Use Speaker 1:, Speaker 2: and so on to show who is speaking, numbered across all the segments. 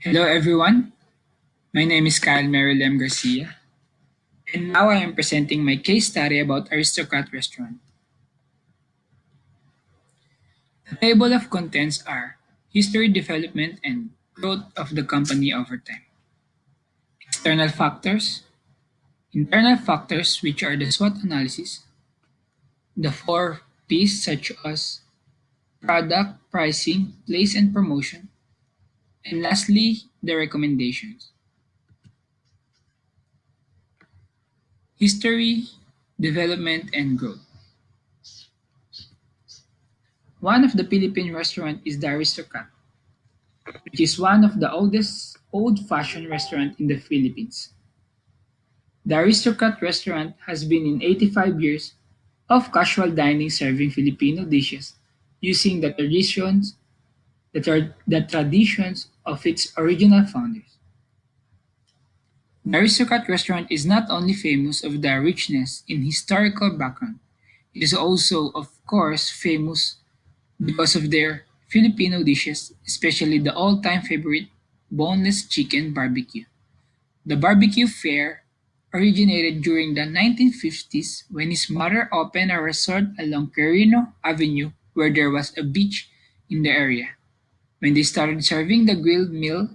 Speaker 1: Hello everyone, my name is Kyle Marilem Garcia, and now I am presenting my case study about Aristocrat Restaurant. The table of contents are history, development, and growth of the company over time. External factors, internal factors which are the SWOT analysis, the four P's such as product, pricing, place and promotion, and lastly, the recommendations. History, development, and growth. One of the Philippine restaurant is the Aristocrat, which is one of the oldest old-fashioned restaurant in the Philippines. The Aristocrat restaurant has been in 85 years of casual dining serving Filipino dishes using the traditions of its original founders. The Aristocrat restaurant is not only famous of their richness in historical background, it is also of course famous because of their Filipino dishes, especially the all-time favorite boneless chicken barbecue. The barbecue fare originated during the 1950s when his mother opened a resort along Quirino Avenue where there was a beach in the area. When they started serving the grilled meal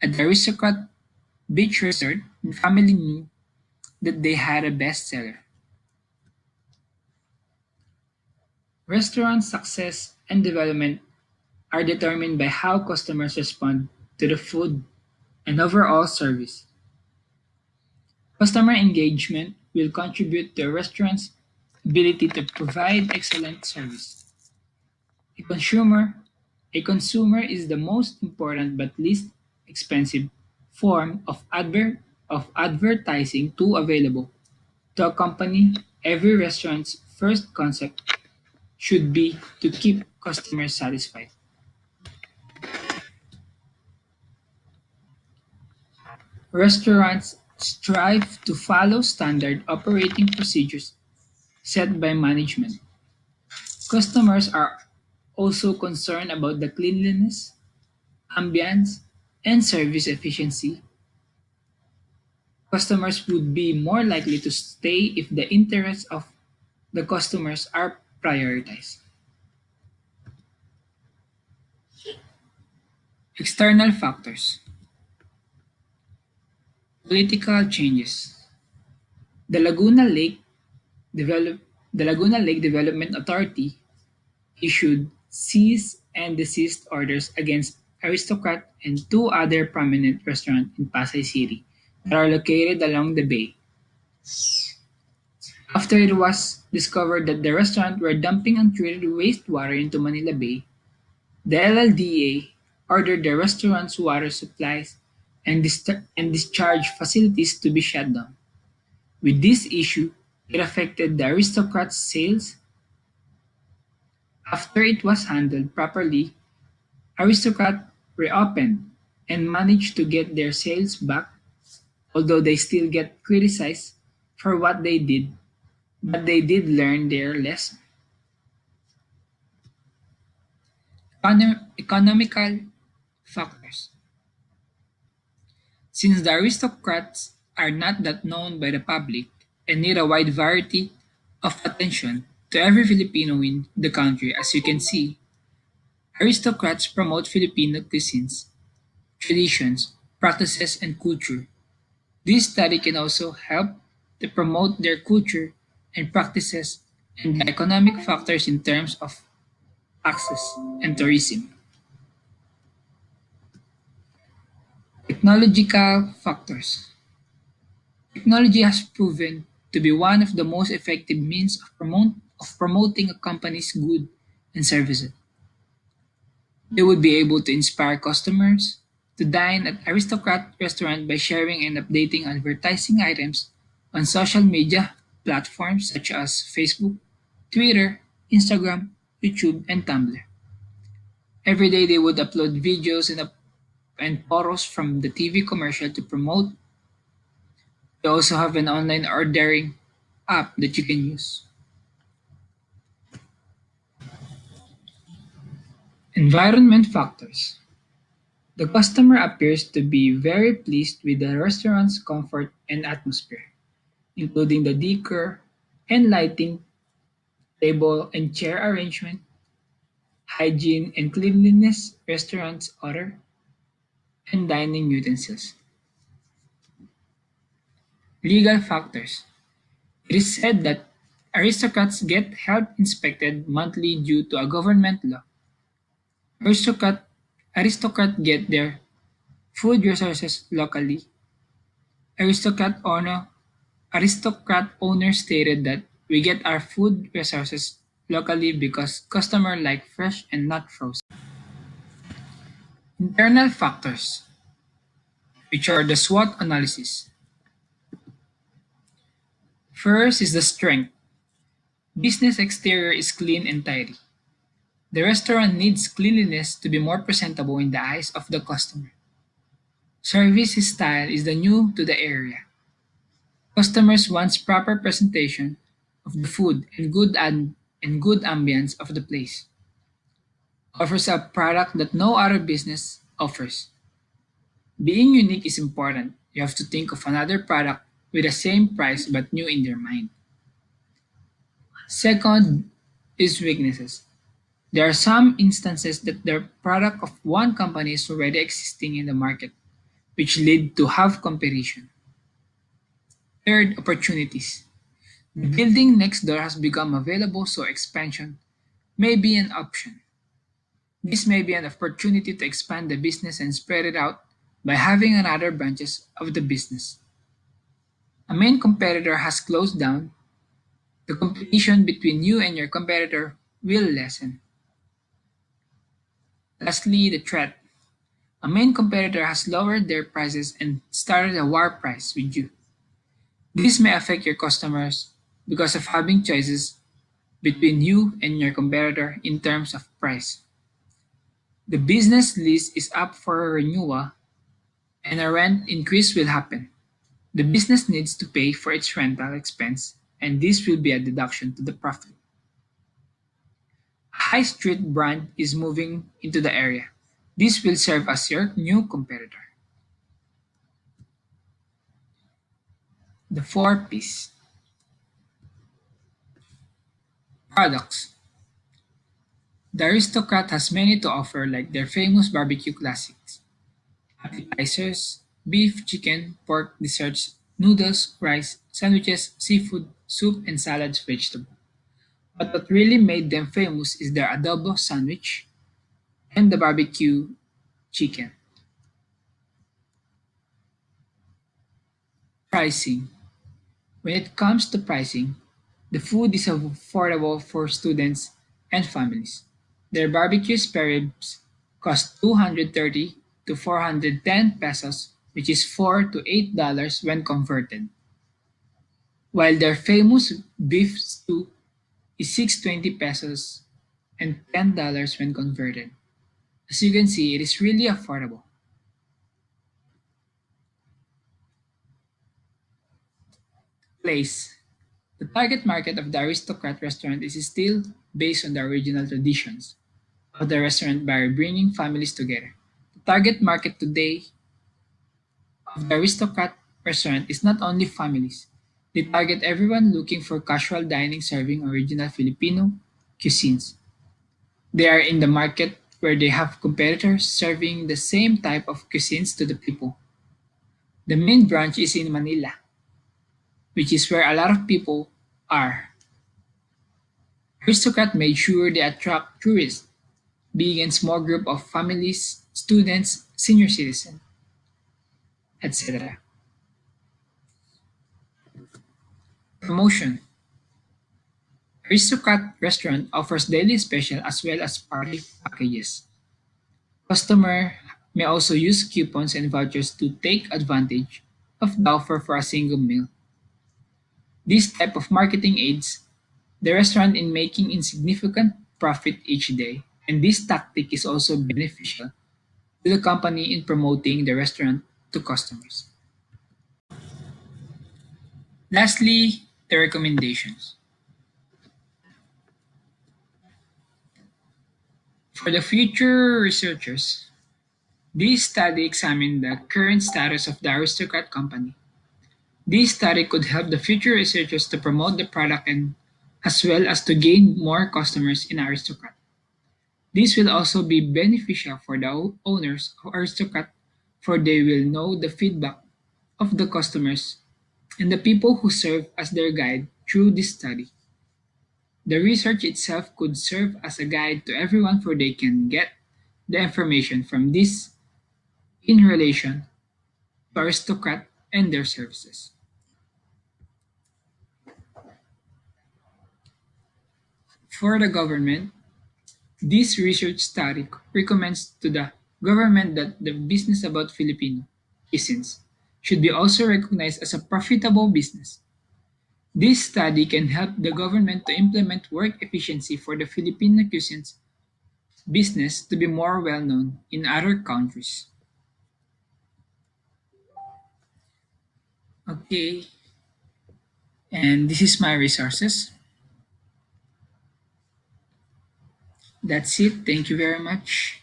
Speaker 1: at the Aristocrat Beach Resort, the family knew that they had a bestseller. Restaurant success and development are determined by how customers respond to the food and overall service. Customer engagement will contribute to a restaurant's ability to provide excellent service. A consumer a consumer is the most important but least expensive form of advertising tool available. To accompany every restaurant's first concept should be to keep customers satisfied. Restaurants strive to follow standard operating procedures set by management. Customers are also concerned about the cleanliness, ambience, and service efficiency. Customers would be more likely to stay if the interests of the customers are prioritized. External factors. Political changes. The Laguna Lake Develop the Laguna Lake Development Authority issued cease and desist orders against Aristocrat and two other prominent restaurants in Pasay City that are located along the bay. After it was discovered that the restaurants were dumping untreated wastewater into Manila Bay, the LLDA ordered the restaurant's water supplies and discharge facilities to be shut down. With this issue, it affected the Aristocrat's sales. After it was handled properly, Aristocrat reopened and managed to get their sales back, although they still get criticized for what they did, but they did learn their lesson. Economical factors. Since the aristocrats are not that known by the public and need a wide variety of attention to every Filipino in the country, as you can see, aristocrats promote Filipino cuisines, traditions, practices, and culture. This study can also help to promote their culture and practices and the economic factors in terms of access and tourism. Technological factors. Technology has proven to be one of the most effective means of promoting a company's goods and services. They would be able to inspire customers to dine at Aristocrat restaurant by sharing and updating advertising items on social media platforms such as Facebook, Twitter, Instagram, YouTube, and Tumblr. Every day they would upload videos and photos from the TV commercial to promote. They also have an online ordering app that you can use. Environment factors. The customer appears to be very pleased with the restaurant's comfort and atmosphere, including the decor and lighting, table and chair arrangement, hygiene and cleanliness, restaurant's odor, and dining utensils. Legal factors. It is said that aristocrats get health inspected monthly due to a government law. Aristocrat, aristocrats get their food resources locally. Aristocrat owner Aristocrat owner stated that we get our food resources locally because customers like fresh and not frozen. Internal factors, which are the SWOT analysis. First is the strength. Business exterior is clean and tidy. The restaurant needs cleanliness to be more presentable in the eyes of the customer. Service style is the new to the area. Customers want proper presentation of the food and good ambience of the place. Offers a product that no other business offers. Being unique is important. You have to think of another product with the same price but new in their mind. Second is weaknesses. There are some instances that the product of one company is already existing in the market, which lead to have competition. Third, opportunities. The building next door has become available, so expansion may be an option. This may be an opportunity to expand the business and spread it out by having another branches of the business. A main competitor has closed down, the competition between you and your competitor will lessen. Lastly, the threat. A main competitor has lowered their prices and started a war price with you. This may affect your customers because of having choices between you and your competitor in terms of price. The business lease is up for renewal and a rent increase will happen. The business needs to pay for its rental expense and this will be a deduction to the profit. A high street brand is moving into the area. This will serve as your new competitor. The four P's. Products. The Aristocrat has many to offer like their famous barbecue classics, appetizers, beef, chicken, pork, desserts, noodles, rice, sandwiches, seafood, soup, and salads, vegetable. But what really made them famous is their adobo sandwich and the barbecue chicken. Pricing. When it comes to pricing, the food is affordable for students and families. Their barbecue spare ribs cost 230 to 410 pesos, which is 4 to $8 when converted, while their famous beef stew is 620 pesos and $10 when converted. As you can see, it is really affordable. Place. The target market of the Aristocrat restaurant is still based on the original traditions of the restaurant by bringing families together. The target market today of the Aristocrat restaurant is not only families. They target everyone looking for casual dining serving original Filipino cuisines. They are in the market where they have competitors serving the same type of cuisines to the people. The main branch is in Manila, which is where a lot of people are. Aristocrat made sure they attract tourists, being in small group of families, students, senior citizens, etc. Promotion. Aristocrat restaurant offers daily special as well as party packages. Customer may also use coupons and vouchers to take advantage of the offer for a single meal. This type of marketing aids the restaurant in making insignificant profit each day, and this tactic is also beneficial to the company in promoting the restaurant to customers. Lastly, the recommendations. For the future researchers, This study examined the current status of the Aristocrat company. This study could help the future researchers to promote the product and as well as to gain more customers in Aristocrat. This will also be beneficial for the owners of Aristocrat for they will know the feedback of the customers and the people who serve as their guide through this study. The research itself could serve as a guide to everyone for they can get the information from this in relation to Aristocrat and their services. For the government, this research study recommends to the government that the business about Filipino cuisines should be also recognized as a profitable business. This study can help the government to implement work efficiency for the Filipino cuisines business to be more well known in other countries. Okay, and this is my resources. That's it. Thank you very much.